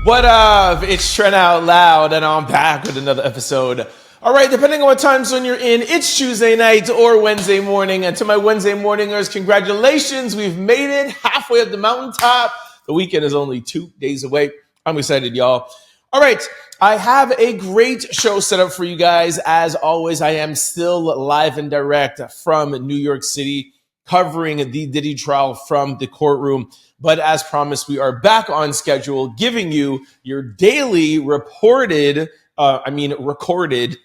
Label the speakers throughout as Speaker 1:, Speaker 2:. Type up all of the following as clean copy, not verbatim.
Speaker 1: What up? It's Trent Out Loud, and I'm back with another episode. All right, depending on what time zone you're in, it's Tuesday night or Wednesday morning. And to my Wednesday morningers, congratulations. We've made it halfway up the mountaintop. The weekend is only 2 days away. I'm excited, y'all. All right, I have a great show set up for you guys. As always, I am still live and direct from New York City, covering the Diddy trial from the courtroom. But as promised, we are back on schedule, giving you your daily recorded and reported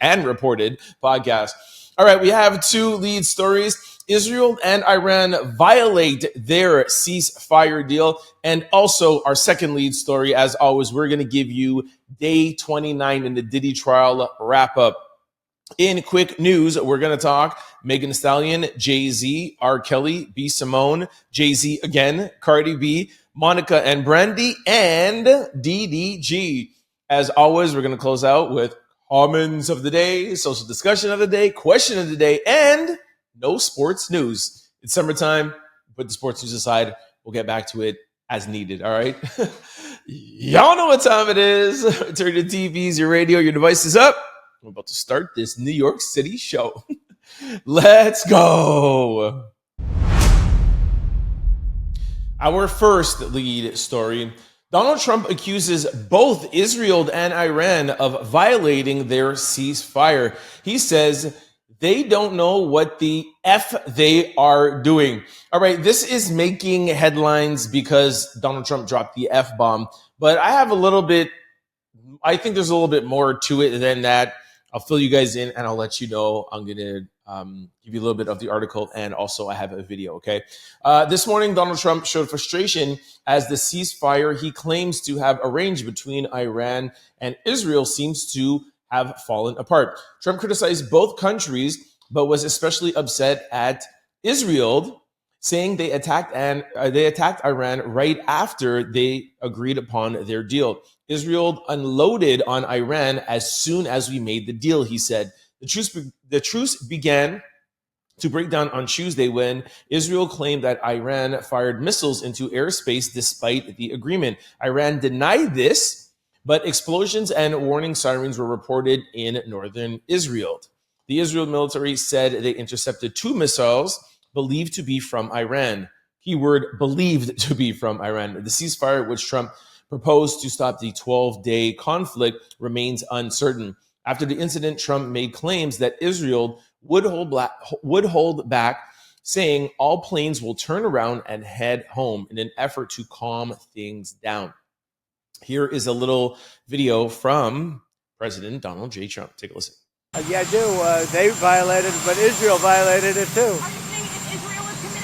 Speaker 1: podcast. All right, we have two lead stories. Israel and Iran violate their ceasefire deal. And also our second lead story, as always, we're going to give you day 29 in the Diddy trial wrap up. In quick news, we're going to talk Megan Thee Stallion, Jay-Z, R. Kelly, B. Simone, Jay-Z again, Cardi B, Monica and Brandy, and DDG. As always, we're going to close out with comments of the day, social discussion of the day, question of the day, and no sports news. It's summertime. Put the sports news aside. We'll get back to it as needed, all right? Y'all know what time it is. Turn your TVs, your radio, your devices up. I'm about to start this New York City show. Let's go. Our first lead story. Donald Trump accuses both Israel and Iran of violating their ceasefire. He says they don't know what the F they are doing. All right, this is making headlines because Donald Trump dropped the F-bomb. But I think there's a little bit more to it than that. I'll fill you guys in and I'll let you know. I'm going to give you a little bit of the article, and also I have a video, okay? This morning, Donald Trump showed frustration as the ceasefire he claims to have arranged between Iran and Israel seems to have fallen apart. Trump criticized both countries, but was especially upset at Israel, saying they attacked Iran right after they agreed upon their deal. Israel unloaded on Iran as soon as we made the deal, he said. The truce began to break down on Tuesday when Israel claimed that Iran fired missiles into airspace despite the agreement. Iran denied this, but explosions and warning sirens were reported in northern Israel. The Israel military said they intercepted 2 missiles believed to be from Iran. Keyword believed to be from Iran. The ceasefire, which Trump proposed to stop the 12-day conflict, remains uncertain. After the incident, Trump made claims that Israel would hold back, saying all planes will turn around and head home in an effort to calm things down. Here is a little video from President Donald J. Trump. Take a listen.
Speaker 2: Yeah, I do. They violated it, but Israel violated it too.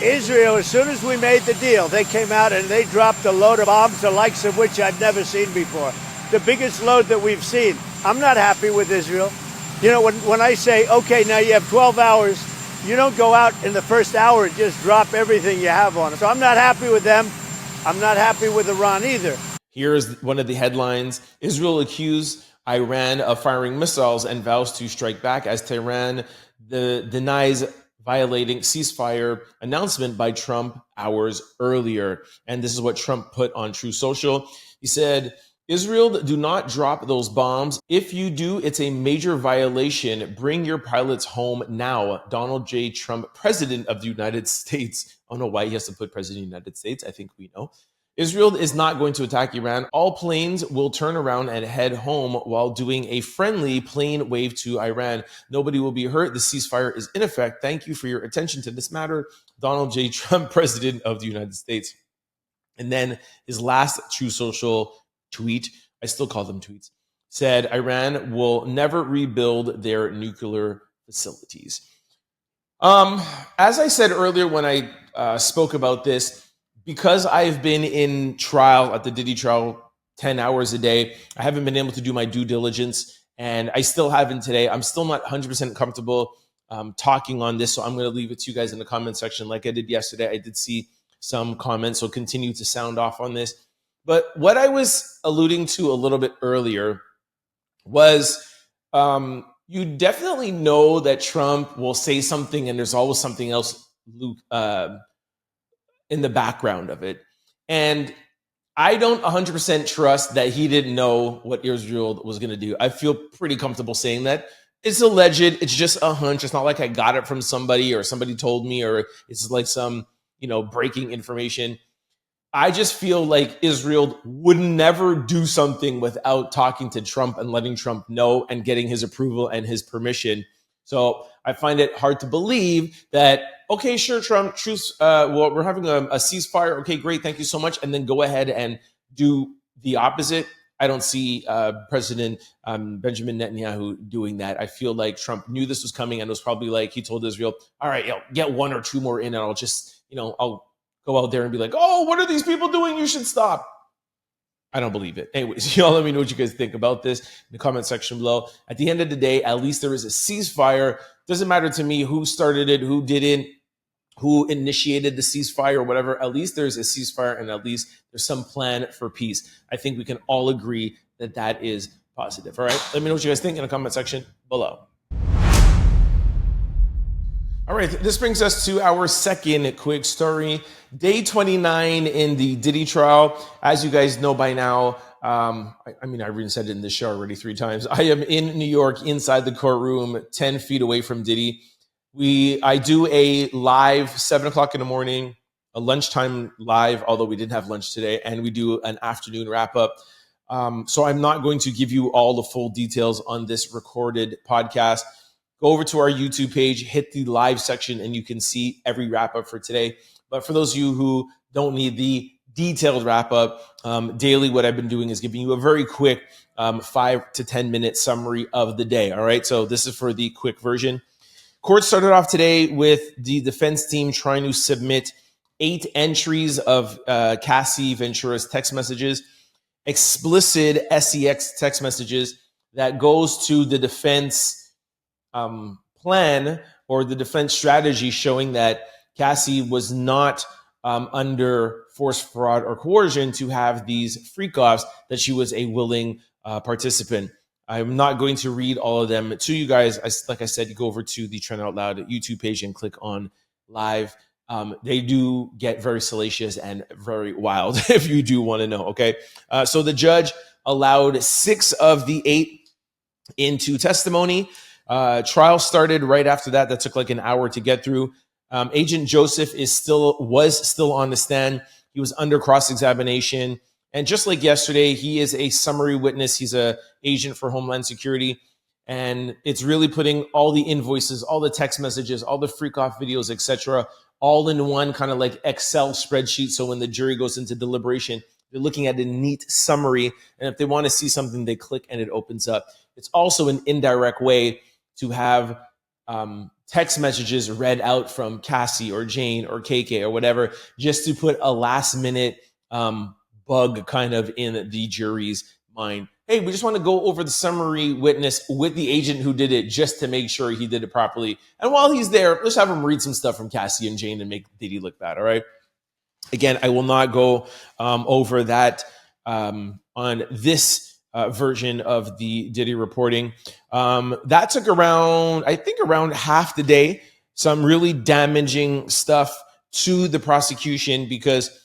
Speaker 2: Israel, as soon as we made the deal, they came out and they dropped a load of bombs, the likes of which I've never seen before. The biggest load that we've seen. I'm not happy with Israel. You know, when I say, okay, now you have 12 hours, you don't go out in the first hour and just drop everything you have on it. So I'm not happy with them. I'm not happy with Iran either.
Speaker 1: Here's one of the headlines. Israel accused Iran of firing missiles and vows to strike back as Tehran denies violating ceasefire announcement by Trump hours earlier. And this is what Trump put on True Social. He said, Israel, do not drop those bombs. If you do, it's a major violation. Bring your pilots home now. Donald J. Trump, President of the United States. I don't know why he has to put President of the United States. I think we know. Israel is not going to attack Iran. All planes will turn around and head home while doing a friendly plane wave to Iran. Nobody will be hurt. The ceasefire is in effect. Thank you for your attention to this matter. Donald J. Trump, President of the United States. And then his last True Social tweet, I still call them tweets, said Iran will never rebuild their nuclear facilities. As I said earlier when I spoke about this, because I've been in trial at the Diddy trial 10 hours a day, I haven't been able to do my due diligence, and I still haven't today. I'm still not 100% comfortable talking on this, so I'm going to leave it to you guys in the comment section like I did yesterday. I did see some comments, so continue to sound off on this. But what I was alluding to a little bit earlier was you definitely know that Trump will say something and there's always something else in the background of it. And I don't 100% trust that he didn't know what Israel was going to do. I feel pretty comfortable saying that. It's alleged. It's just a hunch. It's not like I got it from somebody or somebody told me or it's like some, breaking information. I just feel like Israel would never do something without talking to Trump and letting Trump know and getting his approval and his permission. So I find it hard to believe that, okay, sure, Trump, truce, well, we're having a ceasefire. Okay, great, thank you so much. And then go ahead and do the opposite. I don't see President Benjamin Netanyahu doing that. I feel like Trump knew this was coming and was probably like, he told Israel, all right, get one or two more in and I'll just, I'll go out there and be like, oh, what are these people doing? You should stop. I don't believe it. Anyways, y'all let me know what you guys think about this in the comment section below. At the end of the day, at least there is a ceasefire. Doesn't matter to me who started it, who didn't, who initiated the ceasefire or whatever. At least there's a ceasefire and at least there's some plan for peace. I think we can all agree that that is positive. All right, let me know what you guys think in the comment section below. All right, this brings us to our second quick story. Day 29 in the Diddy trial. As you guys know by now, I already said it in this show already 3 times. I am in New York, inside the courtroom, 10 feet away from Diddy. I do a live 7 o'clock in the morning, a lunchtime live, although we didn't have lunch today, and we do an afternoon wrap up. So I'm not going to give you all the full details on this recorded podcast. Go over to our YouTube page, hit the live section, and you can see every wrap up for today. But for those of you who don't need the detailed wrap up, daily, what I've been doing is giving you a very quick 5 to 10 minute summary of the day. All right. So this is for the quick version. Court started off today with the defense team trying to submit 8 entries of Cassie Ventura's text messages, explicit SEX text messages that goes to the defense plan or the defense strategy showing that Cassie was not under force, fraud, or coercion to have these freak-offs, that she was a willing participant. I'm not going to read all of them to you guys. Like I said, you go over to the Trent Out Loud YouTube page and click on live. They do get very salacious and very wild if you do want to know, okay? So the judge allowed 6 of the 8 into testimony. Trial started right after that. That took like an hour to get through. Agent Joseph was still on the stand. He was under cross-examination. And just like yesterday, he is a summary witness. He's an agent for Homeland Security. And it's really putting all the invoices, all the text messages, all the freak-off videos, etc., all in one kind of like Excel spreadsheet. So when the jury goes into deliberation, they're looking at a neat summary. And if they want to see something, they click and it opens up. It's also an indirect way to have text messages read out from Cassie or Jane or KK or whatever, just to put a last minute bug kind of in the jury's mind. Hey, we just want to go over the summary witness with the agent who did it just to make sure he did it properly. And while he's there, let's have him read some stuff from Cassie and Jane and make Diddy look bad, all right? Again, I will not go over that on this version of the Diddy reporting. That took around half the day. Some really damaging stuff to the prosecution because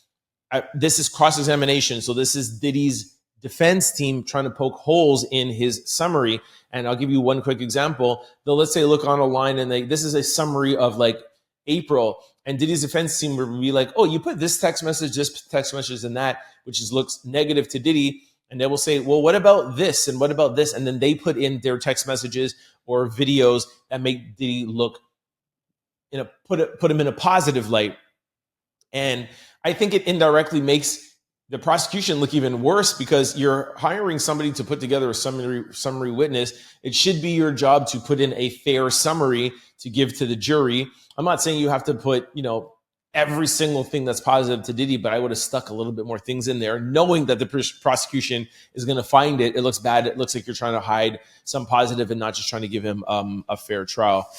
Speaker 1: this is cross-examination. So this is Diddy's defense team trying to poke holes in his summary. And I'll give you one quick example. They'll, let's say, look on a line and this is a summary of like April. And Diddy's defense team would be like, oh, you put this text message, and that, which looks negative to Diddy. And they will say, well, what about this? And what about this? And then they put in their text messages or videos that make Diddy look, put him in a positive light. And I think it indirectly makes the prosecution look even worse because you're hiring somebody to put together a summary witness. It should be your job to put in a fair summary to give to the jury. I'm not saying you have to put, every single thing that's positive to Diddy, but I would have stuck a little bit more things in there, knowing that the prosecution is going to find it. It looks bad. It looks like you're trying to hide some positive and not just trying to give him a fair trial.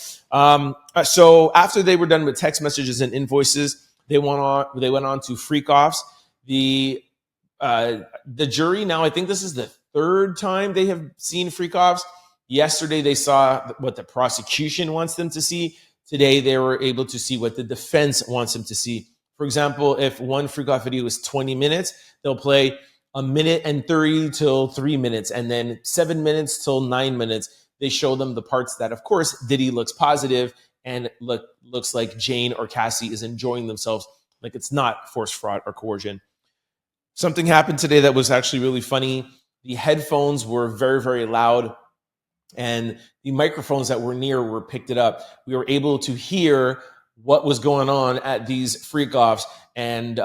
Speaker 1: So after they were done with text messages and invoices, they went on to freak offs. The jury now, I think this is the 3rd time they have seen freak offs. Yesterday, they saw what the prosecution wants them to see. Today, they were able to see what the defense wants them to see. For example, if one freak off video is 20 minutes, they'll play a minute and 30 till 3 minutes, and then 7 minutes till 9 minutes. They show them the parts that, of course, Diddy looks positive and looks like Jane or Cassie is enjoying themselves, like it's not forced fraud or coercion. Something happened today that was actually really funny. The headphones were very, very loud, and the microphones that were near were picked it up. We were able to hear what was going on at these freak offs, and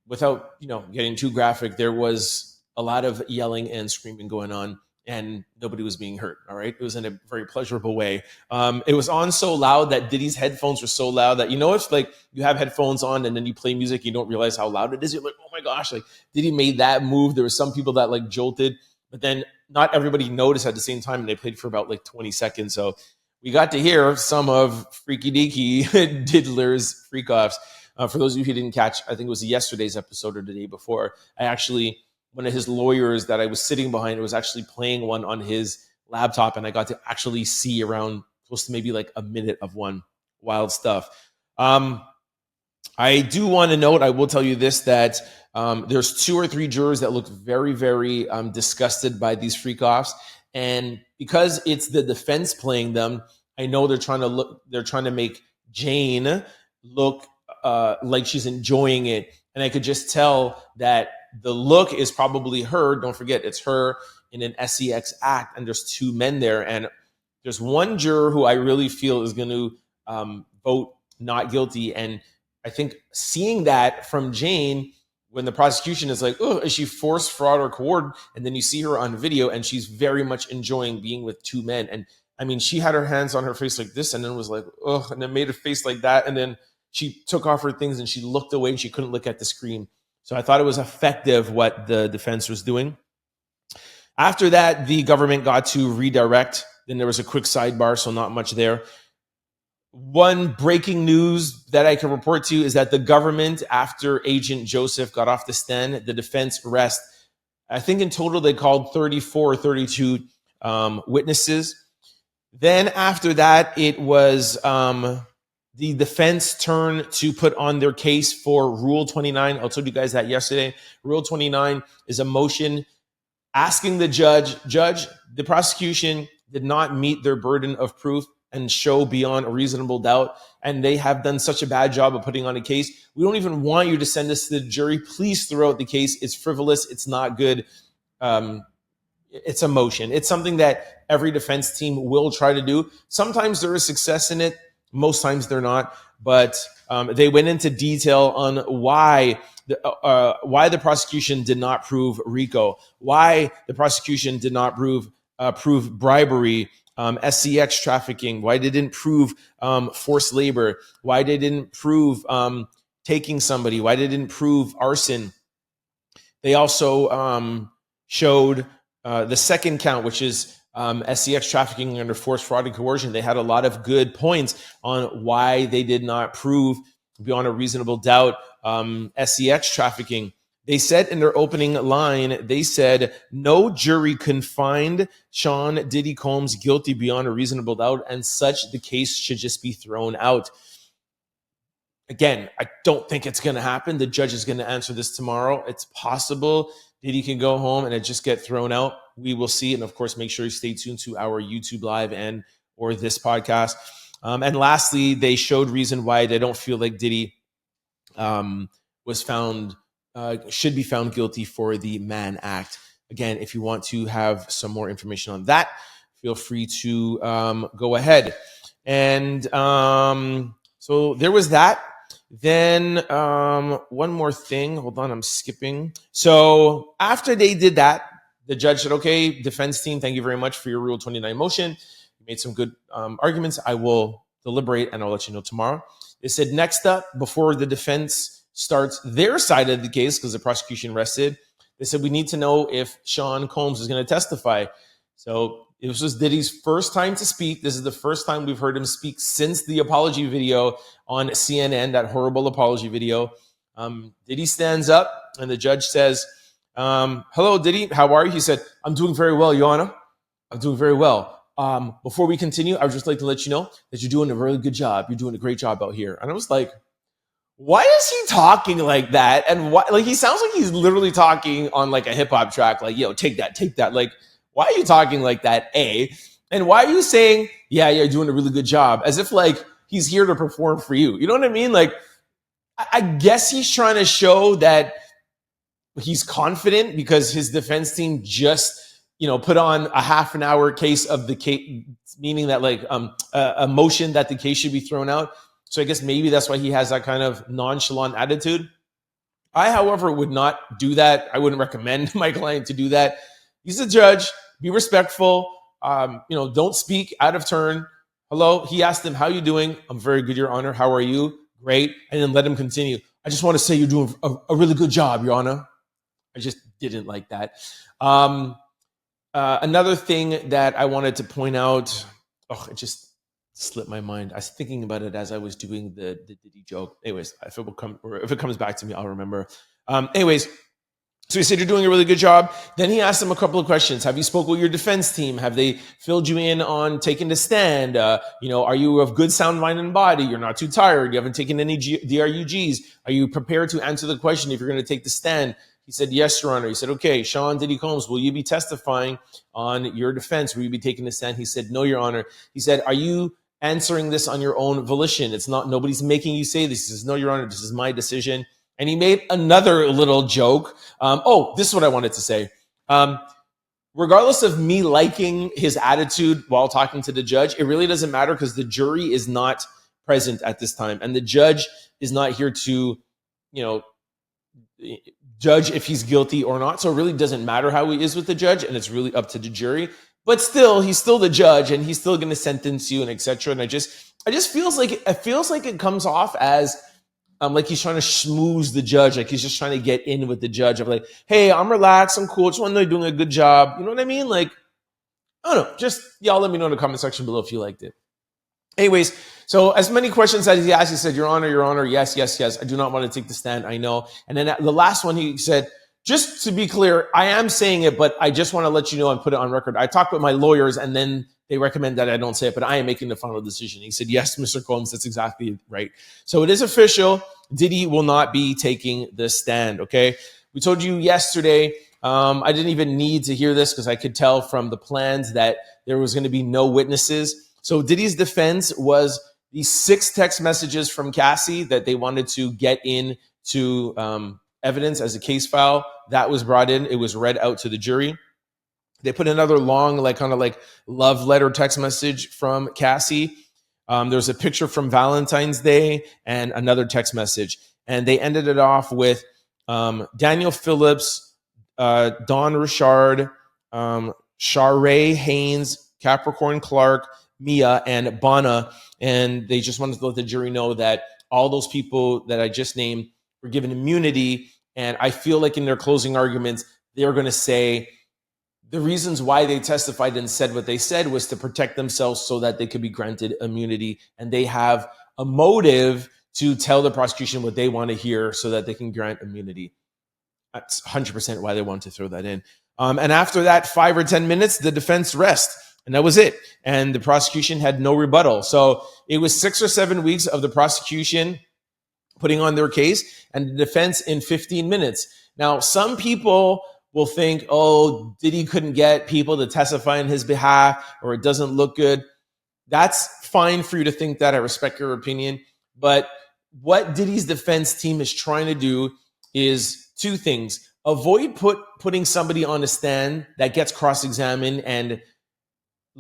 Speaker 1: without getting too graphic, there was a lot of yelling and screaming going on, and nobody was being hurt. All right, it was in a very pleasurable way. It was on so loud that Diddy's headphones were so loud that if like you have headphones on and then you play music, you don't realize how loud it is. You're like, oh my gosh, like Diddy made that move. There were some people that like jolted, but then not everybody noticed at the same time, and they played for about like 20 seconds. So we got to hear some of Freaky Deaky Diddler's freak offs. For those of you who didn't catch, I think it was yesterday's episode or the day before, one of his lawyers that I was sitting behind was actually playing one on his laptop, and I got to actually see around close to maybe like a minute of one. Wild stuff. I do want to note, I will tell you this, that there's 2 or 3 jurors that look very, very disgusted by these freak offs. And because it's the defense playing them, I know they're trying to make Jane look like she's enjoying it. And I could just tell that the look is probably her. Don't forget, it's her in an sex act, and there's 2 men there. And there's one juror who I really feel is going to vote not guilty. And I think seeing that from Jane, when the prosecution is like, oh, is she forced, fraud, or coerced? And then you see her on video, and she's very much enjoying being with 2 men. And I mean, she had her hands on her face like this, and then was like, oh, and then made a face like that. And then she took off her things and she looked away and she couldn't look at the screen. So I thought it was effective what the defense was doing. After that, the government got to redirect. Then there was a quick sidebar, so not much there. One breaking news that I can report to you is that the government, after Agent Joseph got off the stand, the defense arrested, I think in total they called 34 or 32 witnesses. Then after that, it was the defense turned to put on their case for Rule 29. I told you guys that yesterday. Rule 29 is a motion asking the judge, the prosecution did not meet their burden of proof and show beyond a reasonable doubt, and they have done such a bad job of putting on a case. We don't even want you to send this to the jury. Please throw out the case. It's frivolous. It's not good. It's a motion. It's something that every defense team will try to do. Sometimes there is success in it. Most times they're not. But they went into detail on why the prosecution did not prove RICO, why the prosecution did not prove bribery, SCX trafficking, why they didn't prove forced labor, why they didn't prove taking somebody, why they didn't prove arson. They also showed the second count, which is SCX trafficking under force, fraud, and coercion. They had a lot of good points on why they did not prove beyond a reasonable doubt SCX trafficking. They said in their opening line, they said, no jury can find Sean Diddy Combs guilty beyond a reasonable doubt, and such the case should just be thrown out. Again, I don't think it's going to happen. The judge is going to answer this tomorrow. It's possible Diddy can go home and it just get thrown out. We will see. And of course, make sure you stay tuned to our YouTube live and or this podcast. And lastly, they showed reason why they don't feel like Diddy was found should be found guilty for the Mann Act. Again, if you want to have some more information on that, feel free to go ahead. And so there was that. Then one more thing. Hold on, I'm skipping. So after they did that, the judge said, okay, defense team, thank you very much for your Rule 29 motion. You made some good arguments. I will deliberate and I'll let you know tomorrow. They said next up, before the defense starts their side of the case, because the prosecution rested, they said we need to know if Sean Combs is going to testify. So this was Diddy's first time to speak. This is the first time we've heard him speak since the apology video on CNN, that horrible apology video. Diddy stands up and the judge says, hello, Diddy, how are you? He said, I'm doing very well, Your Honor. I'm doing very well. Before we continue, I would just like to let you know that you're doing a really good job. You're doing a great job out here. And I was like, why is he talking like that? And why, like, he sounds like he's literally talking on like a hip hop track, like, yo, take that, take that. Like, why are you talking like that? A, and why are you saying, yeah, you're doing a really good job, as if like he's here to perform for you? You know what I mean? Like, I guess he's trying to show that he's confident because his defense team just, put on a half an hour case of the case, meaning that like a motion that the case should be thrown out. So I guess maybe that's why he has that kind of nonchalant attitude. I, however, would not do that. I wouldn't recommend my client to do that. He's a judge. Be respectful. Don't speak out of turn. Hello. He asked him, how you doing? I'm very good, Your Honor. How are you? Great. And then let him continue. I just want to say you're doing a really good job, Your Honor. I just didn't like that. Another thing that I wanted to point out, it just slipped my mind. I was thinking about it as I was doing the Diddy joke. Anyways, if it comes back to me, I'll remember. So he said, you're doing a really good job. Then he asked him a couple of questions. Have you spoke with your defense team? Have they filled you in on taking the stand? Are you of good sound mind and body? You're not too tired. You haven't taken any DRUGs. Are you prepared to answer the question if you're going to take the stand? He said, yes, Your Honor. He said, okay, Sean Diddy Combs, will you be testifying on your defense? Will you be taking the stand? He said, no, Your Honor. He said, are you answering this on your own volition? It's not, nobody's making you say this. He says, no, Your Honor, this is my decision. And he made another little joke. This is what I wanted to say. Regardless of me liking his attitude while talking to the judge, it really doesn't matter because the jury is not present at this time. And the judge is not here to, judge if he's guilty or not. So it really doesn't matter how he is with the judge, and it's really up to the jury. But still, he's still the judge, and he's still going to sentence you and etc. And I just feels like it comes off as like he's trying to schmooze the judge, like he's just trying to get in with the judge of like, hey, I'm relaxed, I'm cool, just want to know you're doing a good job. You know what I mean? Like, I don't know. Just y'all let me know in the comment section below if you liked it. Anyways, so as many questions as he asked, he said, Your Honor, yes, yes, yes. I do not want to take the stand. I know. And then the last one, he said, just to be clear, I am saying it, but I just want to let you know and put it on record. I talked with my lawyers and then they recommend that I don't say it, but I am making the final decision. He said, yes, Mr. Combs, that's exactly right. So it is official. Diddy will not be taking the stand, okay? We told you yesterday, I didn't even need to hear this because I could tell from the plans that there was going to be no witnesses. So Diddy's defense was the 6 text messages from Cassie that they wanted to get into evidence as a case file. That was brought in. It was read out to the jury. They put another long, kind of love letter text message from Cassie. There's a picture from Valentine's Day and another text message. And they ended it off with Daniel Phillips, Don Richard, Sharae Haynes, Capricorn Clark, Mia, and Bonna. And they just wanted to let the jury know that all those people that I just named were given immunity. And I feel like in their closing arguments, they're going to say the reasons why they testified and said what they said was to protect themselves so that they could be granted immunity. And they have a motive to tell the prosecution what they want to hear so that they can grant immunity. That's 100% why they want to throw that in. And after that 5 or 10 minutes, the defense rests. And that was it. And the prosecution had no rebuttal. So it was 6 or 7 weeks of the prosecution putting on their case and the defense in 15 minutes. Now, some people will think, oh, Diddy couldn't get people to testify on his behalf or it doesn't look good. That's fine for you to think that. I respect your opinion. But what Diddy's defense team is trying to do is 2 things. Avoid putting somebody on a stand that gets cross-examined and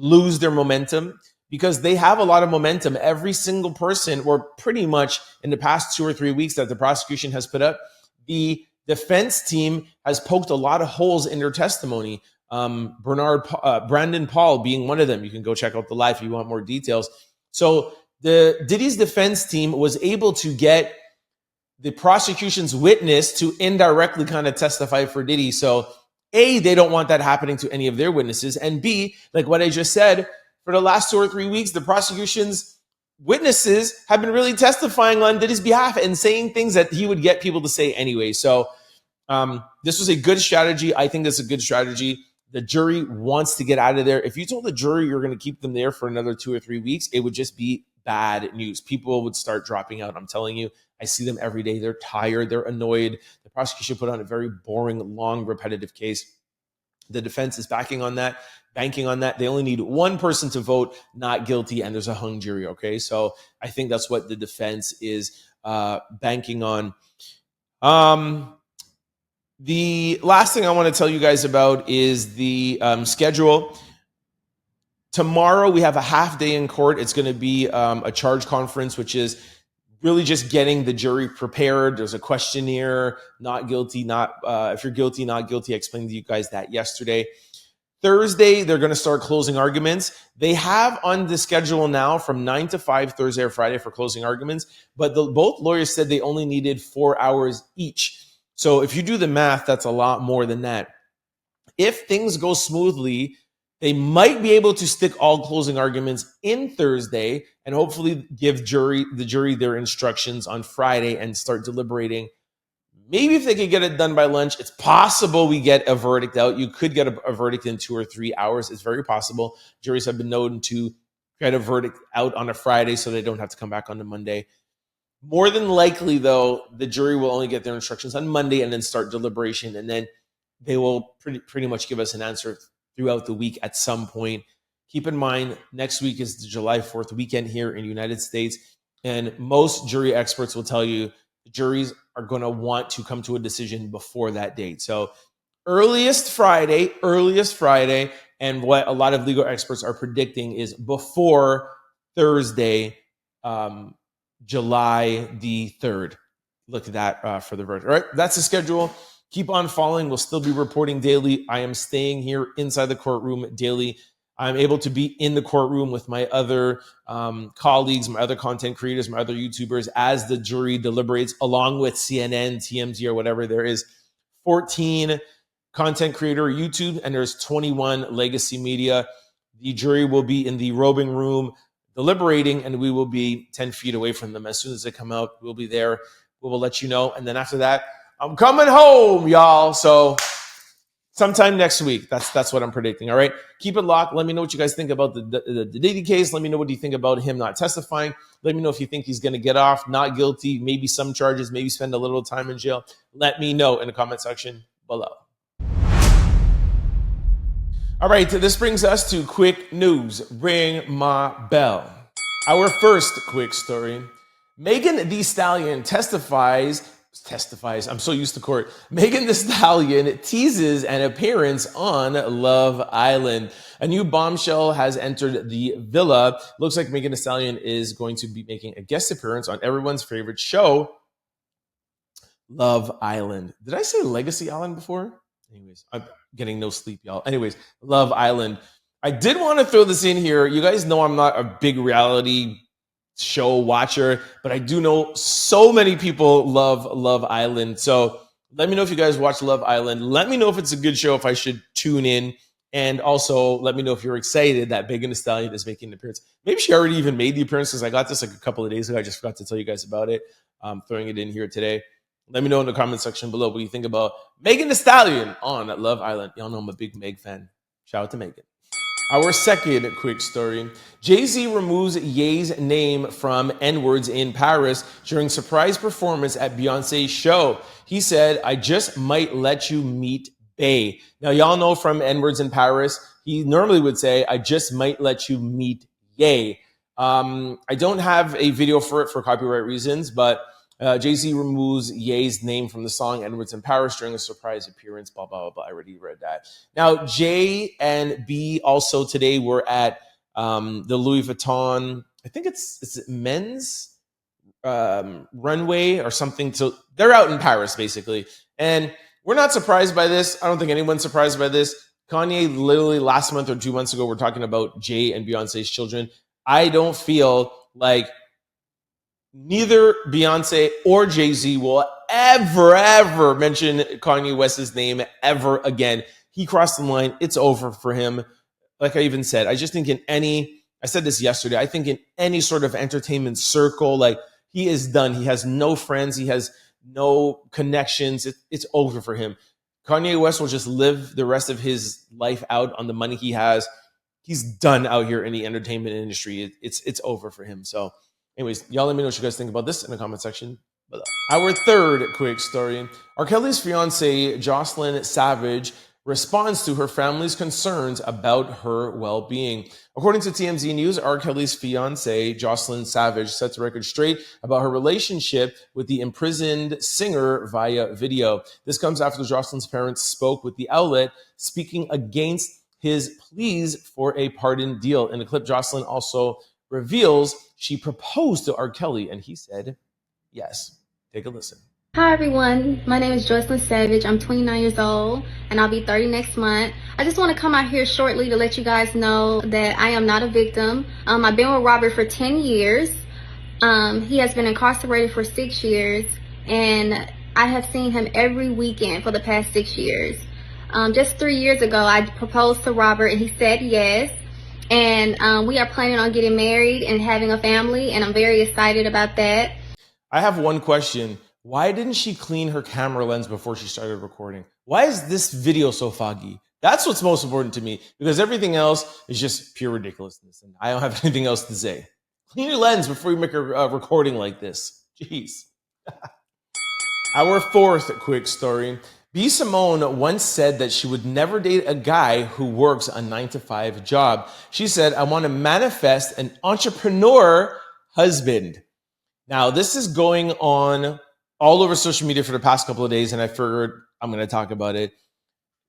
Speaker 1: lose their momentum, because they have a lot of momentum. Every single person, or pretty much in the past 2 or 3 weeks that the prosecution has put up, the defense team has poked a lot of holes in their testimony. Brandon Paul being one of them. You can go check out the live if you want more details. So the Diddy's defense team was able to get the prosecution's witness to indirectly kind of testify for Diddy. So A, they don't want that happening to any of their witnesses. And B, like what I just said, for the last 2 or 3 weeks, the prosecution's witnesses have been really testifying on Diddy's behalf and saying things that he would get people to say anyway. So this was a good strategy. I think that's a good strategy. The jury wants to get out of there. If you told the jury you're going to keep them there for another 2 or 3 weeks, it would just be bad news. People would start dropping out. I'm telling you, I see them every day. They're tired. They're annoyed. The prosecution put on a very boring, long, repetitive case. The defense is banking on that. They only need one person to vote not guilty, and there's a hung jury, okay? So I think that's what the defense is banking on. The last thing I want to tell you guys about is the schedule. Tomorrow we have a half day in court. It's going to be a charge conference, which is really just getting the jury prepared. There's a questionnaire, not guilty, if you're guilty, not guilty. I explained to you guys that yesterday. Thursday, they're going to start closing arguments. They have on the schedule now from 9 to 5 Thursday or Friday for closing arguments, but both lawyers said they only needed 4 hours each. So if you do the math, that's a lot more than that. If things go smoothly, they might be able to stick all closing arguments in Thursday and hopefully give the jury their instructions on Friday and start deliberating. Maybe if they could get it done by lunch, it's possible we get a verdict out. You could get a verdict in 2 or 3 hours. It's very possible. Juries have been known to get a verdict out on a Friday so they don't have to come back on a Monday. More than likely, though, the jury will only get their instructions on Monday and then start deliberation, and then they will pretty much give us an answer throughout the week at some point. Keep in mind, next week is the July 4th weekend here in the United States, and most jury experts will tell you the juries are going to want to come to a decision before that date. So earliest Friday, and what a lot of legal experts are predicting is before Thursday, July the 3rd. Look at that for the verdict. All right, that's the schedule. Keep on following. We'll still be reporting daily. I am staying here inside the courtroom daily. I'm able to be in the courtroom with my other colleagues, my other content creators, my other YouTubers as the jury deliberates, along with CNN, TMZ, or whatever. There is 14 content creator YouTube, and there's 21 legacy media. The jury will be in the robing room deliberating, and we will be 10 feet away from them. As soon as they come out, we'll be there. We will let you know. And then after that, I'm coming home, y'all. So sometime next week. That's what I'm predicting. All right. Keep it locked. Let me know what you guys think about the Diddy case. Let me know what you think about him not testifying. Let me know if you think he's going to get off, not guilty, maybe some charges, maybe spend a little time in jail. Let me know in the comment section below. All right. This brings us to quick news. Ring my bell. Our first quick story. Megan Thee Stallion testifies. I'm so used to court. Megan Thee Stallion teases an appearance on Love Island. A new bombshell has entered the villa. Looks like Megan Thee Stallion is going to be making a guest appearance on everyone's favorite show, Love Island. Did I say Legacy Island before? Anyways, I'm getting no sleep, y'all. Anyways, Love Island. I did want to throw this in here. You guys know I'm not a big reality show watcher, but I do know so many people love Love Island. So let me know if you guys watch Love Island. Let me know if it's a good show, if I should tune in. And also let me know if you're excited that Megan Thee Stallion is making an appearance. Maybe she already even made the appearance because I got this like a couple of days ago. I just forgot to tell you guys about it. I'm throwing it in here today. Let me know in the comment section below what you think about Megan Thee Stallion on Love Island. Y'all know I'm a big Meg fan. Shout out to Megan. Our second quick story. Jay-Z removes Ye's name from N-words in Paris during surprise performance at Beyonce's show. He said, "I just might let you meet Bae." Now, y'all know from N-words in Paris, he normally would say, "I just might let you meet Ye." I don't have a video for it for copyright reasons, but Jay-Z removes Ye's name from the song N-words in Paris during a surprise appearance, blah, blah, blah, blah. I already read that. Now, J and B also today were at the Louis Vuitton, I think it's men's runway or something. So they're out in Paris, basically. And we're not surprised by this. I don't think anyone's surprised by this. Kanye literally last month or 2 months ago, we're talking about Jay and Beyonce's children. I don't feel like neither Beyonce or Jay-Z will ever mention Kanye West's name ever again. He crossed the line. It's over for him. Like I even said, I just think I said this yesterday, I think in any sort of entertainment circle, like he is done. He has no friends. He has no connections. It's over for him. Kanye West will just live the rest of his life out on the money he has. He's done out here in the entertainment industry. It's over for him. So anyways, y'all let me know what you guys think about this in the comment section Our third quick story. R. Kelly's fiancé, Jocelyn Savage, responds to her family's concerns about her well-being. According to TMZ News, R. Kelly's fiancé, Jocelyn Savage, sets the record straight about her relationship with the imprisoned singer via video. This comes after Jocelyn's parents spoke with the outlet, speaking against his pleas for a pardon deal. In the clip, Jocelyn also reveals she proposed to R. Kelly, and he said yes. Take a listen.
Speaker 3: Hi everyone, my name is Jocelyn Savage. I'm 29 years old and I'll be 30 next month. I just want to come out here shortly to let you guys know that I am not a victim. I've been with Robert for 10 years. He has been incarcerated for 6 years and I have seen him every weekend for the past 6 years. Just 3 years ago, I proposed to Robert and he said yes. And we are planning on getting married and having a family, and I'm very excited about that.
Speaker 1: I have one question. Why didn't she clean her camera lens before she started recording? Why is this video so foggy? That's what's most important to me, because everything else is just pure ridiculousness, and I don't have anything else to say. Clean your lens before you make a recording like this. Jeez. Our fourth quick story. B. Simone once said that she would never date a guy who works a 9-to-5 job. She said, "I want to manifest an entrepreneur husband." Now, this is going on all over social media for the past couple of days, and I figured I'm going to talk about it.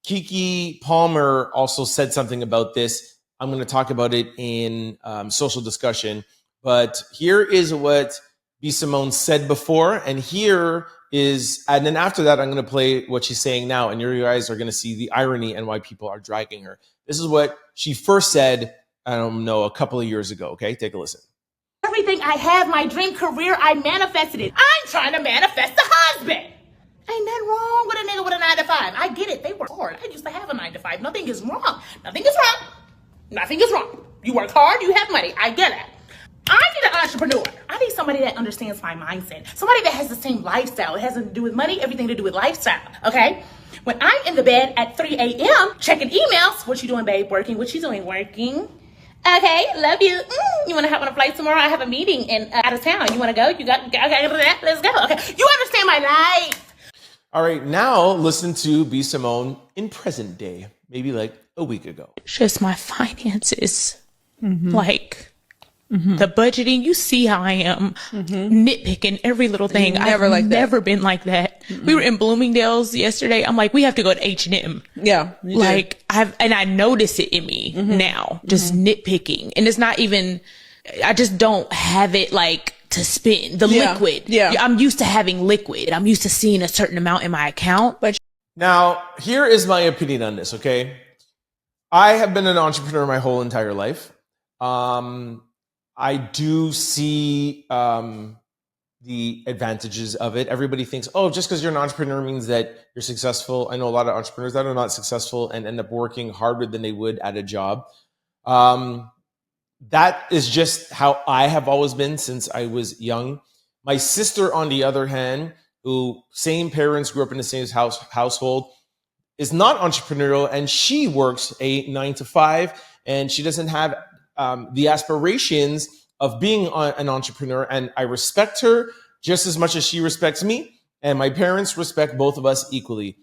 Speaker 1: Keke Palmer also said something about this. I'm going to talk about it in social discussion. But here is what B. Simone said before, and and then after that, I'm going to play what she's saying now, and you guys are going to see the irony and why people are dragging her. This is what she first said, I don't know, a couple of years ago. Okay, take a listen.
Speaker 4: Everything I have, my dream career, I manifested it. I'm trying to manifest a husband. Ain't nothing wrong with a nigga with a 9-to-5. I get it. They work hard. I used to have a 9-to-5. Nothing is wrong. Nothing is wrong. Nothing is wrong. You work hard, you have money. I get it. I need an entrepreneur. I need somebody that understands my mindset. Somebody that has the same lifestyle. It has nothing to do with money, everything to do with lifestyle. Okay? When I'm in the bed at 3 a.m. checking emails, what you doing, babe? Working. What you doing? Working. Okay, love you. You want to hop on a flight tomorrow? I have a meeting in out of town. You want to go? You got okay, let's go. Okay, you understand my life.
Speaker 1: All right, now listen to B. Simone in present day, maybe like a week ago.
Speaker 5: Just my finances, like the budgeting. You see how I am nitpicking every little thing. I've never been like that. We were in Bloomingdale's yesterday. I'm like, we have to go to H&M.
Speaker 6: Yeah,
Speaker 5: like I notice it in me now, just nitpicking, and it's not even. I just don't have it like to spend the liquid. Yeah, I'm used to having liquid. I'm used to seeing a certain amount in my account. But
Speaker 1: now, here is my opinion on this. Okay, I have been an entrepreneur my whole entire life. I do see the advantages of it. Everybody thinks, oh, just because you're an entrepreneur means that you're successful. I know a lot of entrepreneurs that are not successful and end up working harder than they would at a job. That is just how I have always been since I was young. My sister, on the other hand, who same parents, grew up in the same household, is not entrepreneurial, and she works a 9-to-5, and she doesn't have the aspirations of being an entrepreneur, and I respect her just as much as she respects me, and my parents respect both of us equally.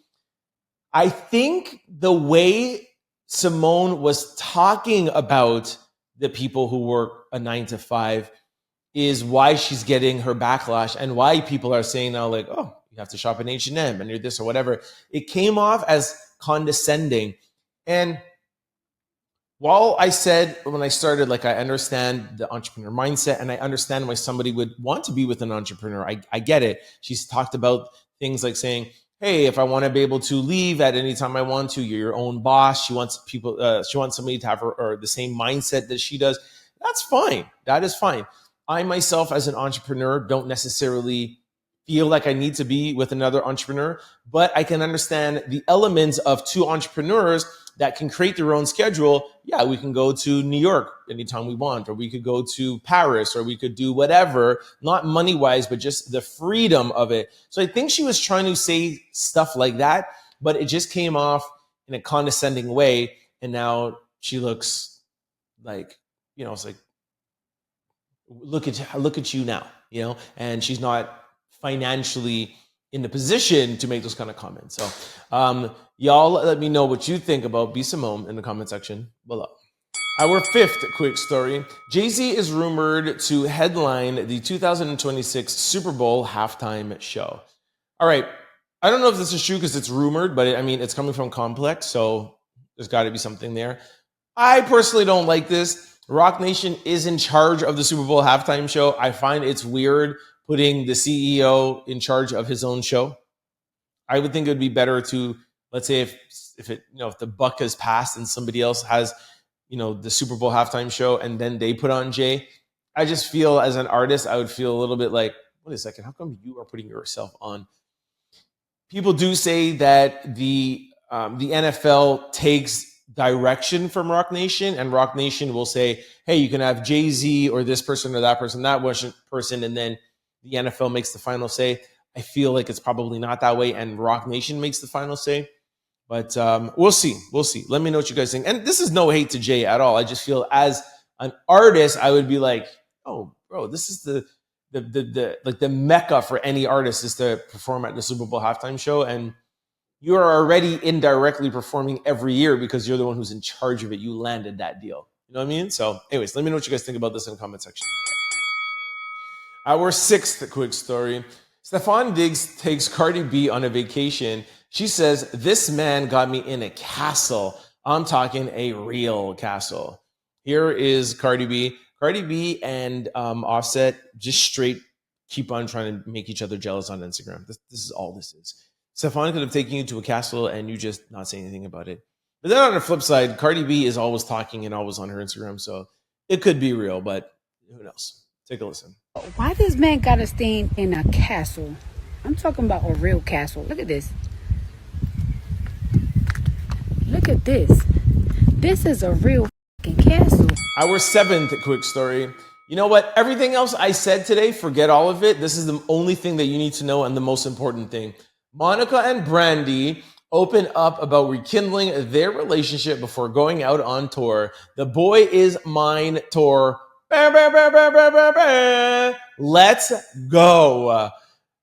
Speaker 1: I think the way Simone was talking about the people who work a 9-to-5 is why she's getting her backlash, and why people are saying now, like, oh, you have to shop in H&M and you're this or whatever. It came off as condescending. And while I said when I started, like, I understand the entrepreneur mindset and I understand why somebody would want to be with an entrepreneur, I get it. She's talked about things like saying, hey, if I want to be able to leave at any time I want to, you're your own boss. She wants people, she wants somebody to have her or the same mindset that she does. That's fine. That is fine. I myself, as an entrepreneur, don't necessarily feel like I need to be with another entrepreneur, but I can understand the elements of two entrepreneurs that can create their own schedule. Yeah, we can go to New York anytime we want, or we could go to Paris, or we could do whatever, not money-wise, but just the freedom of it. So I think she was trying to say stuff like that, but it just came off in a condescending way. And now she looks like, it's like, look at you now, and she's not financially in the position to make those kind of comments. So y'all let me know what you think about B. Simone in the comment section below. Our fifth quick story. Jay-Z is rumored to headline the 2026 Super Bowl halftime show. All right. I don't know if this is true because it's rumored, but it's coming from Complex, so there's got to be something there. I personally don't like this. Rock Nation is in charge of the Super Bowl halftime show. I find it's weird putting the CEO in charge of his own show. I would think it would be better to, let's say if the buck has passed and somebody else has the Super Bowl halftime show and then they put on Jay. I just feel as an artist, I would feel a little bit like, wait a second, how come you are putting yourself on? People do say that the NFL takes direction from Rock Nation, and Rock Nation will say, hey, you can have Jay-Z or this person or that person, and then the NFL makes the final say. I feel like it's probably not that way, and Rock Nation makes the final say. But we'll see. Let me know what you guys think. And this is no hate to Jay at all. I just feel as an artist, I would be like, oh, bro, this is the mecca for any artist is to perform at the Super Bowl halftime show. And you are already indirectly performing every year because you're the one who's in charge of it. You landed that deal. You know what I mean? So anyways, let me know what you guys think about this in the comment section. Our sixth quick story. Stephon Diggs takes Cardi B on a vacation. She says, this man got me in a castle. I'm talking a real castle. Here is Cardi B. Cardi B and Offset just straight keep on trying to make each other jealous on Instagram. This is all this is. Stephon could have taken you to a castle and you just not say anything about it. But then on the flip side, Cardi B is always talking and always on her Instagram. So it could be real, but who knows? Take a listen.
Speaker 6: Why this man got to stay in a castle? I'm talking about a real castle. Look at this. Look at this. This is a real fucking castle.
Speaker 1: Our seventh quick story. You know what? Everything else I said today, forget all of it. This is the only thing that you need to know and the most important thing. Monica and Brandy open up about rekindling their relationship before going out on tour. The Boy Is Mine tour. Let's go.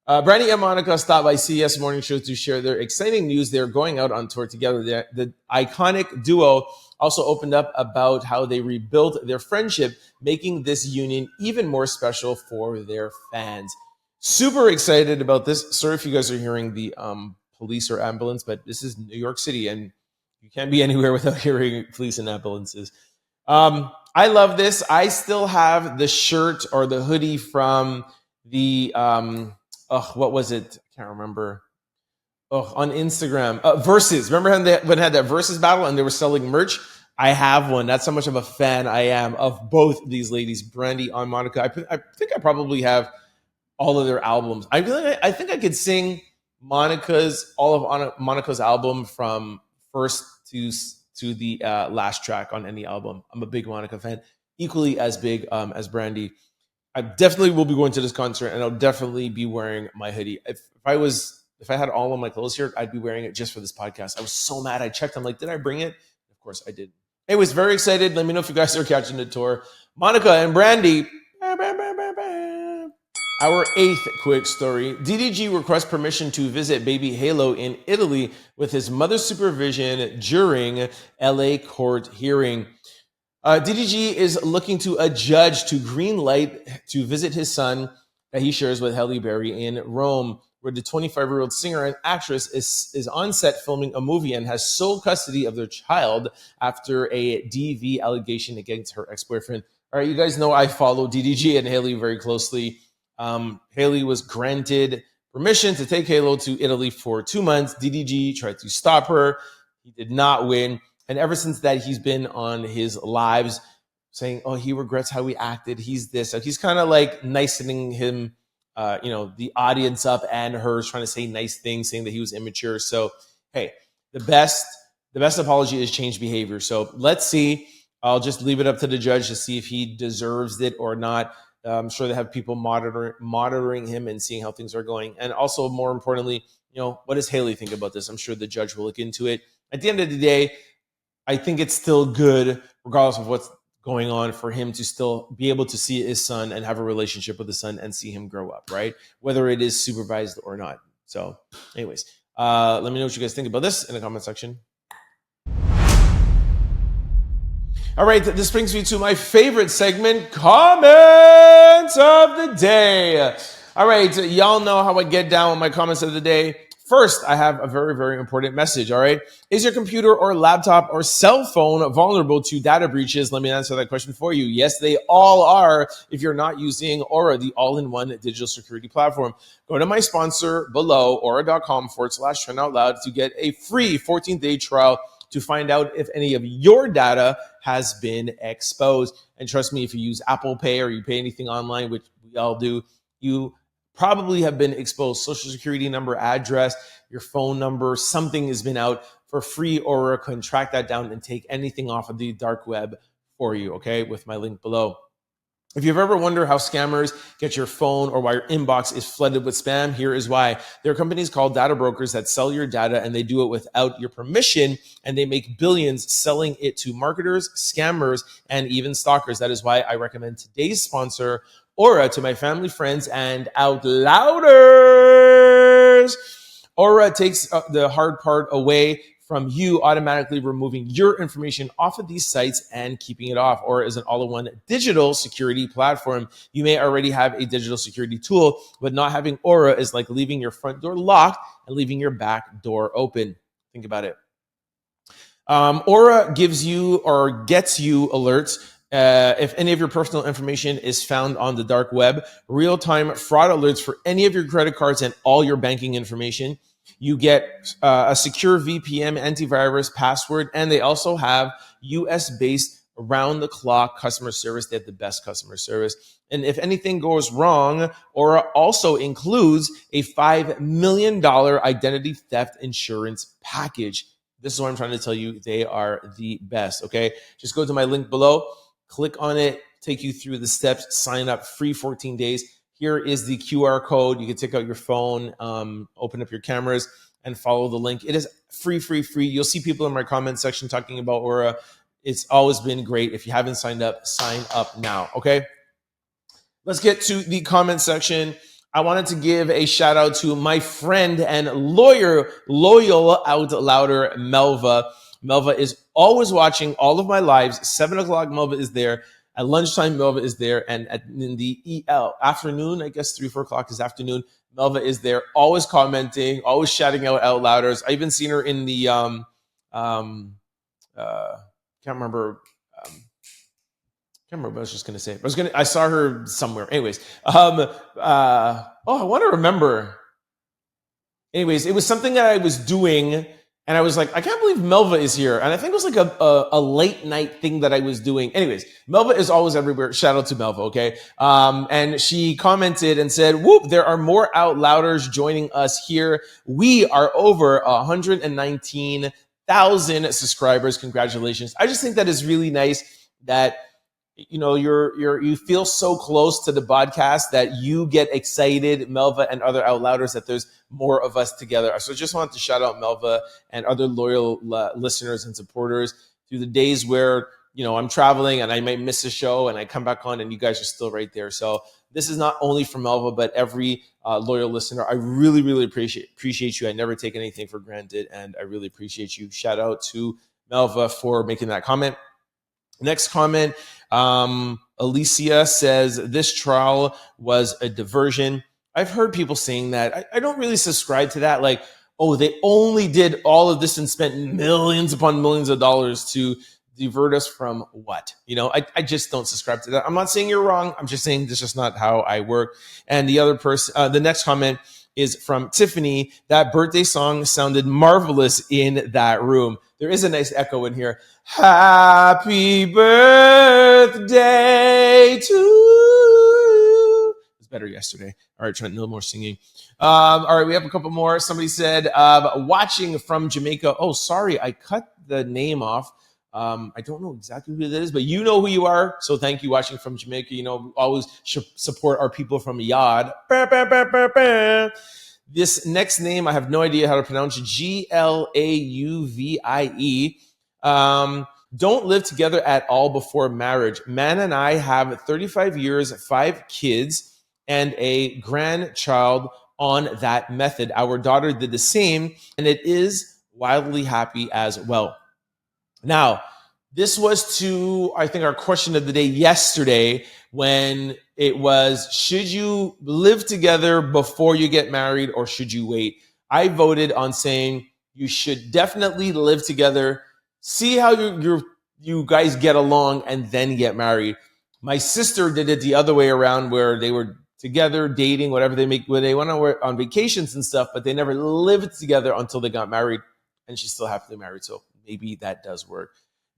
Speaker 1: Brandy and Monica stopped by CES Morning Show to share their exciting news. They're going out on tour together. The iconic duo also opened up about how they rebuilt their friendship, making this union even more special for their fans. Super excited about this. Sorry if you guys are hearing the police or ambulance, but this is New York City, and you can't be anywhere without hearing police and ambulances. I love this. I still have the shirt or the hoodie from the what was it? I can't remember. On Instagram, Versus. Remember when they had that Versus battle and they were selling merch? I have one. That's how much of a fan I am of both these ladies, Brandy and Monica. I think I probably have all of their albums. I think I could sing all of Monica's album from first to the last track on any album. I'm a big Monica fan, equally as big as Brandy. I definitely will be going to this concert, and I'll definitely be wearing my hoodie. If I had all of my clothes here, I'd be wearing it just for this podcast. I was so mad. I checked. I'm like, did I bring it? Of course I did. Anyways, very excited. Let me know if you guys are catching the tour. Monica and Brandy. Our eighth quick story. DDG requests permission to visit baby Halo in Italy with his mother's supervision during LA court hearing. DDG is looking to a judge to green light to visit his son that he shares with Halle Berry in Rome, where the 25-year-old singer and actress is on set filming a movie and has sole custody of their child after a DV allegation against her ex-boyfriend. All right, you guys know I follow DDG and Halle very closely. Halle was granted permission to take Halo to Italy for 2 months. DDG tried to stop her. He did not win. And ever since that, he's been on his lives saying, oh, he regrets how he acted. He's this. So he's kind of like nicening him, the audience up and hers, trying to say nice things, saying that he was immature. So, hey, the best apology is change behavior. So let's see. I'll just leave it up to the judge to see if he deserves it or not. I'm sure they have people monitoring him and seeing how things are going. And also, more importantly, what does Halle think about this? I'm sure the judge will look into it. At the end of the day, I think it's still good, regardless of what's going on for him to still be able to see his son and have a relationship with his son and see him grow up, right? Whether it is supervised or not. So anyways, let me know what you guys think about this in the comment section. All right, this brings me to my favorite segment, comments of the day. All right, y'all know how I get down with my comments of the day. First, I have a very, very important message, all right? Is your computer or laptop or cell phone vulnerable to data breaches? Let me answer that question for you. Yes, they all are if you're not using Aura, the all-in-one digital security platform. Go to my sponsor below, aura.com/Trent Out Loud to get a free 14-day trial to find out if any of your data has been exposed. And trust me, if you use Apple Pay or you pay anything online, which we all do, you probably have been exposed. Social security number, address, your phone number, something has been out. For free, Aura can track that down and take anything off of the dark web for you, okay, with my link below. If you've ever wondered how scammers get your phone or why your inbox is flooded with spam, here is why. There are companies called data brokers that sell your data, and they do it without your permission, and they make billions selling it to marketers, scammers, and even stalkers. That is why I recommend today's sponsor, Aura, to my family, friends, and out louders. Aura takes the hard part away from you, automatically removing your information off of these sites and keeping it off. Aura is an all-in-one digital security platform. You may already have a digital security tool, but not having Aura is like leaving your front door locked and leaving your back door open. Think about it. Aura gives you or gets you alerts if any of your personal information is found on the dark web, real-time fraud alerts for any of your credit cards and all your banking information. You get a secure VPN, antivirus, password, and they also have US-based around-the-clock customer service. They have the best customer service. And if anything goes wrong, Aura also includes a $5 million identity theft insurance package. This is what I'm trying to tell you. They are the best, okay? Just go to my link below, click on it, take you through the steps, sign up, free 14 days. Here is the QR code. You can take out your phone, open up your cameras, and follow the link. It is free. You'll see people in my comment section talking about Aura. It's always been great. If you haven't signed up, sign up now, okay? Let's get to the comment section. I wanted to give a shout out to my friend and loyal out louder, Melva. Melva is always watching all of my lives. 7 o'clock, Melva is there. At lunchtime, Melva is there. And in the afternoon, I guess 3, 4 o'clock is afternoon, Melva is there, always commenting, always shouting out louders. I even seen her in the, can't remember what I was just going to say. I saw her somewhere. Anyways, I want to remember. Anyways, it was something that I was doing, and I was like, I can't believe Melva is here. And I think it was like a late night thing that I was doing. Anyways, Melva is always everywhere. Shout out to Melva, okay? And she commented and said, whoop, there are more out louders joining us here. We are over 119,000 subscribers. Congratulations. I just think that is really nice that, you know, you feel so close to the podcast that you get excited, Melva and other out louders, that there's more of us together. So just wanted to shout out Melva and other loyal listeners and supporters through the days where, you know, I'm traveling and I might miss a show and I come back on and you guys are still right there. So this is not only for Melva, but every loyal listener. I really appreciate you. I never take anything for granted, and I really appreciate you. Shout out to Melva for making that comment. Next comment, Alicia says, this trial was a diversion. I've heard people saying that. I don't really subscribe to that. Like, oh, they only did all of this and spent millions upon millions of dollars to divert us from what? You know, I just don't subscribe to that. I'm not saying you're wrong. I'm just saying this is just not how I work. And the other person, the next comment is from Tiffany. That birthday song sounded marvelous in that room. There is a nice echo in here. Happy birthday to you. It was better yesterday. All right, Trent, no more singing. All right, we have a couple more. Somebody said, watching from Jamaica. Oh, sorry, I cut the name off. I don't know exactly who it is, but you know who you are. So thank you, watching from Jamaica. You know, we always support our people from Yad. This next name, I have no idea how to pronounce it. Glauvie. Don't live together at all before marriage. Man and I have 35 years, 5 kids, and a grandchild on that method. Our daughter did the same, and it is wildly happy as well. Now, this was to, I think, our question of the day yesterday, when it was, should you live together before you get married or should you wait? I voted on saying you should definitely live together, see how you guys get along, and then get married. My sister did it the other way around, where they were together, dating, whatever they make, when they went on vacations and stuff, but they never lived together until they got married, and she's still happily married. So maybe that does work.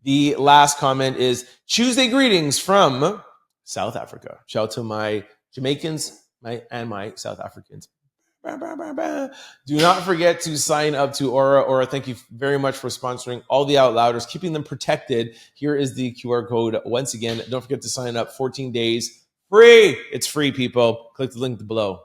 Speaker 1: The last comment is Tuesday greetings from South Africa. Shout out to my Jamaicans and my South Africans. Do not forget to sign up to Aura. Aura, thank you very much for sponsoring all the Out Louders, keeping them protected. Here is the QR code. Once again, don't forget to sign up. 14 days. Free. It's free, people. Click the link below.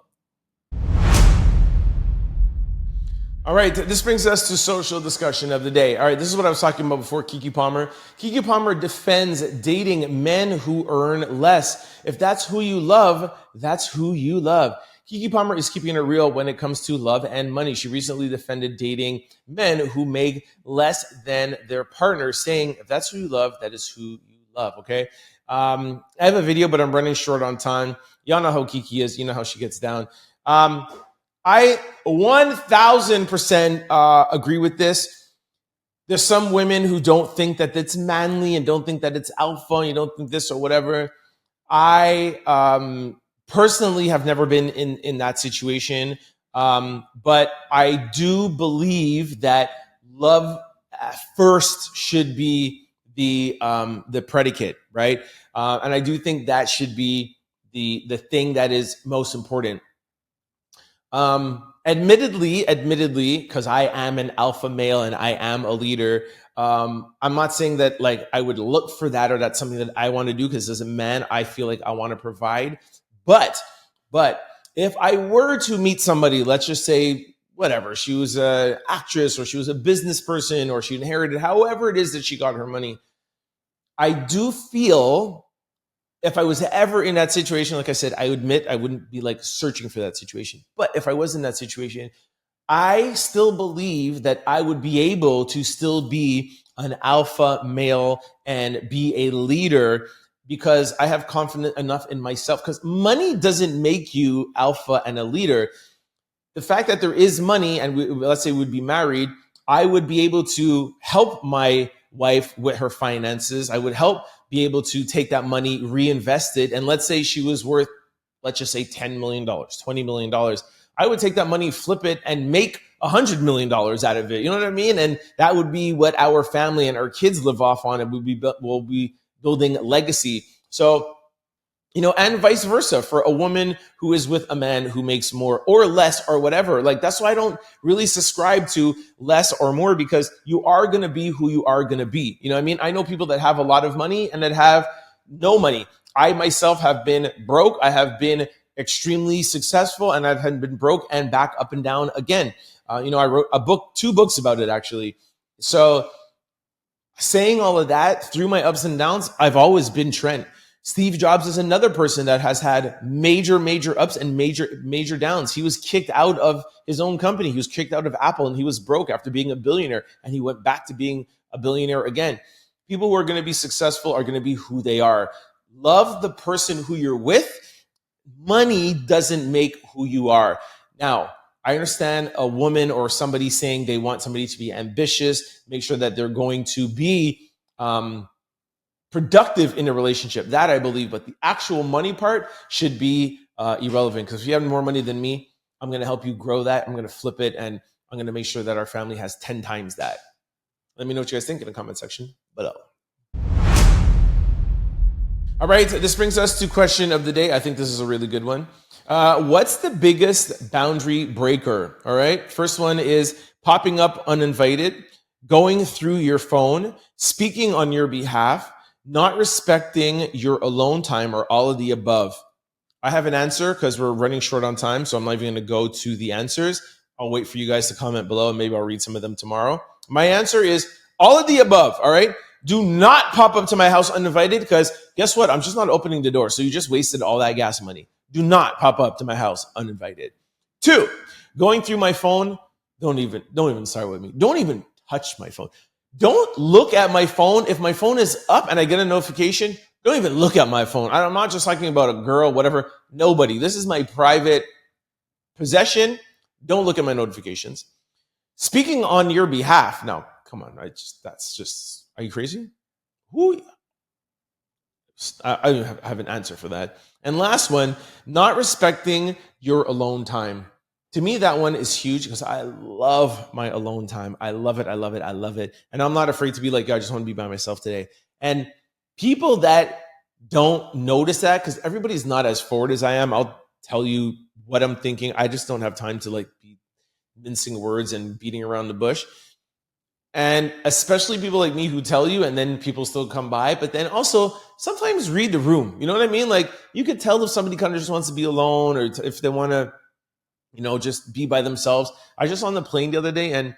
Speaker 1: All right, this brings us to social discussion of the day. All right, this is what I was talking about before. Kiki Palmer. Kiki Palmer defends dating men who earn less. If that's who you love, that's who you love. Kiki Palmer is keeping it real when it comes to love and money. She recently defended dating men who make less than their partner, saying, if that's who you love, that is who you love, okay? I have a video, but I'm running short on time. Y'all know how Kiki is. You know how she gets down. I 1000% agree with this. There's some women who don't think that it's manly and don't think that it's alpha, and you don't think this or whatever. I personally have never been in that situation, but I do believe that love first should be the predicate, right? And I do think that should be the thing that is most important. Admittedly, because I am an alpha male and I am a leader, I'm not saying that like I would look for that or that's something that I want to do, because as a man, I feel like I want to provide. But if I were to meet somebody, let's just say, whatever, she was an actress or she was a business person or she inherited, however it is that she got her money, I do feel if I was ever in that situation, like I said, I admit I wouldn't be like searching for that situation. But if I was in that situation, I still believe that I would be able to still be an alpha male and be a leader, because I have confidence enough in myself. Because money doesn't make you alpha and a leader. The fact that there is money, and let's say we'd be married, I would be able to help my wife with her finances. I would help be able to take that money, reinvest it. And let's say she was worth, let's just say $10 million, $20 million. I would take that money, flip it, and make $100 million out of it. You know what I mean? And that would be what our family and our kids live off on. And we'll be building legacy. So, you know, and vice versa for a woman who is with a man who makes more or less or whatever. Like, that's why I don't really subscribe to less or more, because you are going to be who you are going to be. You know what I mean? I know people that have a lot of money and that have no money. I myself have been broke. I have been extremely successful, and I've been broke and back up and down again. You know, I wrote two books about it, actually. So saying all of that, through my ups and downs, I've always been Trent. Steve Jobs is another person that has had major ups and major downs. He was kicked out of his own company. He was kicked out of Apple, and he was broke after being a billionaire, and he went back to being a billionaire again. People who are going to be successful are going to be who they are. Love the person who you're with. Money doesn't make who you are. Now, I understand a woman or somebody saying they want somebody to be ambitious, make sure that they're going to be productive in a relationship. That I believe, but the actual money part should be irrelevant, because if you have more money than me, I'm going to help you grow that. I'm going to flip it, and I'm going to make sure that our family has 10 times that. Let me know what you guys think in the comment section below. All right, this brings us to question of the day. I think this is a really good one. What's the biggest boundary breaker? All right, first one is popping up uninvited, going through your phone, speaking on your behalf, not respecting your alone time, or all of the above. I have an answer because we're running short on time, so I'm not even going to go to the answers. I'll wait for you guys to comment below, and maybe I'll read some of them tomorrow. My answer is all of the above, all right? Do not pop up to my house uninvited because guess what? I'm just not opening the door. So you just wasted all that gas money. Do not pop up to my house uninvited. 2, going through my phone. Don't even start with me. Don't even touch my phone. Don't look at my phone. If my phone is up and I get a notification, don't even look at my phone. I'm not just talking about a girl, whatever. Nobody. This is my private possession. Don't look at my notifications. Speaking on your behalf. Now, come on. Are you crazy? I have an answer for that. And last one, not respecting your alone time. To me, that one is huge because I love my alone time. I love it. I love it. I love it. And I'm not afraid to be like, I just want to be by myself today. And people that don't notice that, because everybody's not as forward as I am, I'll tell you what I'm thinking. I just don't have time to like be mincing words and beating around the bush. And especially people like me who tell you and then people still come by. But then also sometimes read the room. You know what I mean? Like you could tell if somebody kind of just wants to be alone or if they want to, just be by themselves. I was just on the plane the other day and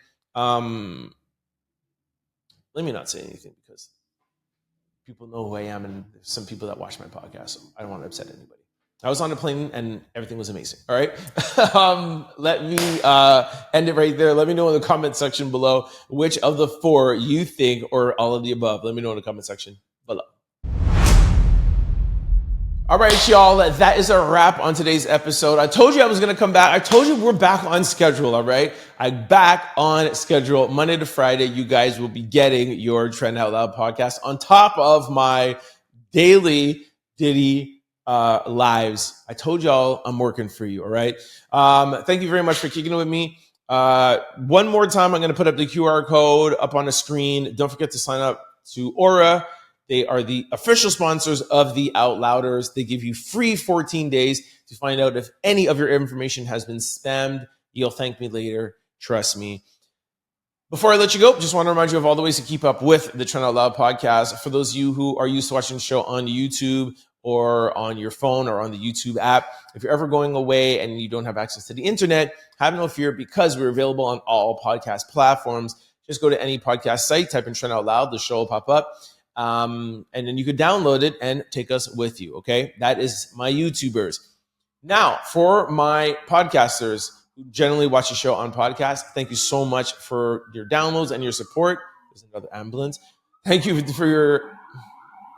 Speaker 1: let me not say anything because people know who I am and there's some people that watch my podcast. So I don't want to upset anybody. I was on the plane and everything was amazing. All right. Let me end it right there. Let me know in the comment section below which of the 4 you think or all of the above. Let me know in the comment section below. All right, y'all, that is a wrap on today's episode. I told you I was going to come back. I told you we're back on schedule, all right? I'm back on schedule. Monday to Friday, you guys will be getting your Trent Out Loud podcast on top of my daily Diddy lives. I told y'all I'm working for you, all right? Thank you very much for kicking it with me. One more time, I'm going to put up the QR code up on the screen. Don't forget to sign up to Aura. They are the official sponsors of the Out Louders. They give you free 14 days to find out if any of your information has been spammed. You'll thank me later. Trust me. Before I let you go, just want to remind you of all the ways to keep up with the Trent Out Loud podcast. For those of you who are used to watching the show on YouTube or on your phone or on the YouTube app, if you're ever going away and you don't have access to the internet, have no fear because we're available on all podcast platforms. Just go to any podcast site, type in Trent Out Loud, the show will pop up. And then you could download it and take us with you. Okay. That is my YouTubers. Now for my podcasters who generally watch the show on podcast, thank you so much for your downloads and your support. There's another ambulance. Thank you for your,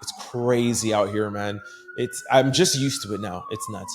Speaker 1: it's crazy out here, man. I'm just used to it now. It's nuts.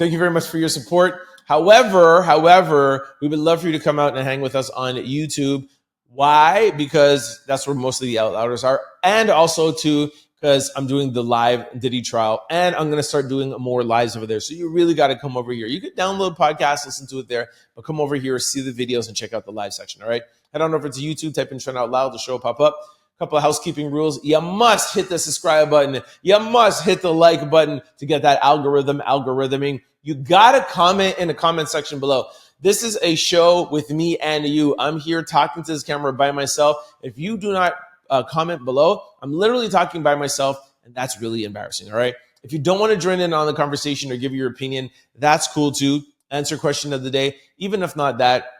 Speaker 1: Thank you very much for your support. However, we would love for you to come out and hang with us on YouTube. Why? Because that's where most of the Out Louders are. And also, too, because I'm doing the live Diddy trial. And I'm going to start doing more lives over there. So you really got to come over here. You could download podcasts, listen to it there. But come over here, see the videos, and check out the live section. All right? Head on over to YouTube. Type in Trent Out Loud. The show will pop up. A couple of housekeeping rules. You must hit the subscribe button. You must hit the like button to get that algorithming. You got to comment in the comment section below. This is a show with me and you. I'm here talking to this camera by myself. If you do not comment below, I'm literally talking by myself, and that's really embarrassing, all right? If you don't want to join in on the conversation or give your opinion, that's cool too. Answer question of the day. Even if not that,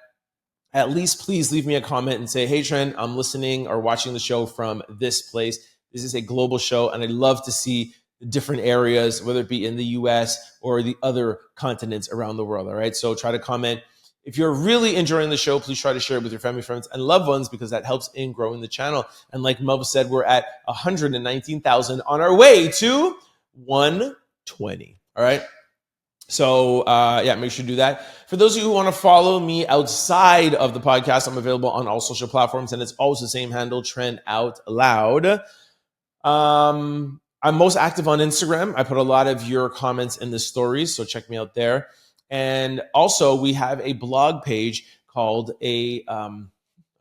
Speaker 1: at least please leave me a comment and say, hey, Trent, I'm listening or watching the show from this place. This is a global show, and I'd love to see the different areas, whether it be in the US or the other continents around the world, all right? So try to comment. If you're really enjoying the show, please try to share it with your family, friends, and loved ones because that helps in growing the channel. And like Melva said, we're at 119,000 on our way to 120, all right? So, make sure to do that. For those of you who want to follow me outside of the podcast, I'm available on all social platforms, and it's always the same handle, Trent Out Loud. I'm most active on Instagram. I put a lot of your comments in the stories, so check me out there. And also, we have a blog page called I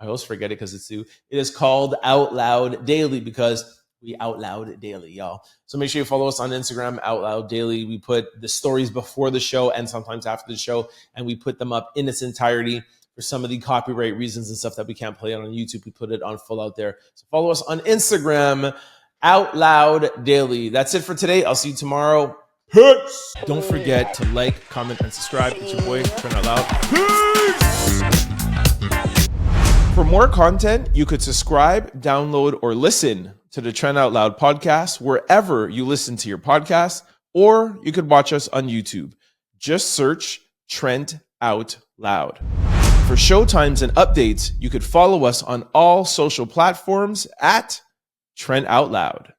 Speaker 1: always forget it because it's new. It is called Out Loud Daily because we out loud daily, y'all. So make sure you follow us on Instagram, Out Loud Daily. We put the stories before the show and sometimes after the show, and we put them up in its entirety. For some of the copyright reasons and stuff that we can't play on YouTube, we put it on full out there. So follow us on Instagram, Out Loud Daily. That's it for today. I'll see you tomorrow. Peace. Don't forget to like, comment, and subscribe. It's your boy, Trent Out Loud. Peace. For more content, you could subscribe, download, or listen to the Trent Out Loud podcast wherever you listen to your podcasts, or you could watch us on YouTube. Just search Trent Out Loud. For showtimes and updates, you could follow us on all social platforms at Trent Out Loud.